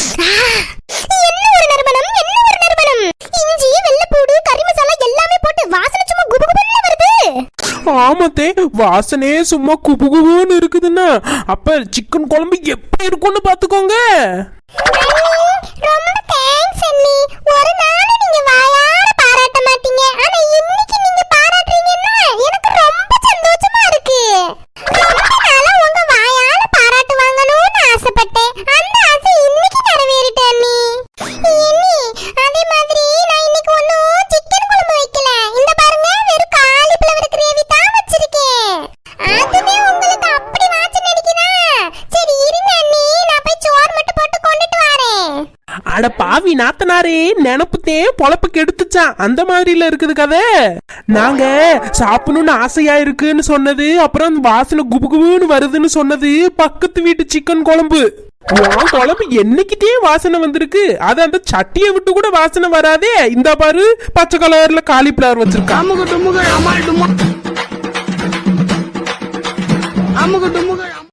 என்ன ஒரு நறுமணம், என்ன ஒரு நறுமணம்! இஞ்சி, வெள்ளைப்பூடு, கறி மசாலா எல்லாமே போட்டு வாசனை சும்மா குபுகுபுன்னு வருது. ஆமாத்தே, வாசனையே சும்மா குபுகுபுன்னு இருக்குதுன்னா அப்ப சிக்கன் குழம்பு எப்படி இருக்கும்னு பாத்துக்கோங்க. ரொம்ப தேங்க்ஸ் அண்ணி. ஒரு நாள் நீங்க வாயார பாராட்ட மாட்டீங்க, ஆனா இன்னைக்கு நீங்க பாராட்டுறீங்கன்னா எனக்கு ரொம்ப சந்தோஷமா இருக்கு. ரொம்ப நாளா உங்க வாயால பாராட்டு வாங்கணும்னு ஆசைப்பட்டேன். அந்த ஆசை இன்னைக்கு நிறைவேறிட்டே அண்ணி. அண்ணி, அதே மாதிரி நான் இன்னைக்கு ஒன்னும் சிக்கன் குழம்பு வைக்கல. இந்த பாருங்க, வெறும் காலிஃப்ளவர் கிரேவி தான் வச்சிருக்கேன். அதுவே உங்களுக்கு அப்படி வாசனை அடிக்குதா? சரி இருங்க அண்ணி, நான் போய் சோறு மட்டும் போட்டு கொண்டுட்டு வரேன். அட பாவி நாத்தனாரே, நினப்புத்தே பொழப்பு கெடுத்துச்சான். அந்த மாதிரில இருக்குது கதை. நாங்க சாப்பிடணும்னு ஆசையா இருக்குன்னு சொன்னது, அப்புறம் வாசனை குபுகுபுன்னு வருதுன்னு சொன்னது பக்கத்து வீட்டு சிக்கன் குழம்பு. உன் குழம்பு என்னைக்கிட்டே வாசனை வந்திருக்கு. அது அந்த சட்டியை விட்டு கூட வாசனை வராதே. இந்த பாரு, பச்சை கலர்ல காலிஃபிளவர் வச்சிருக்கான்.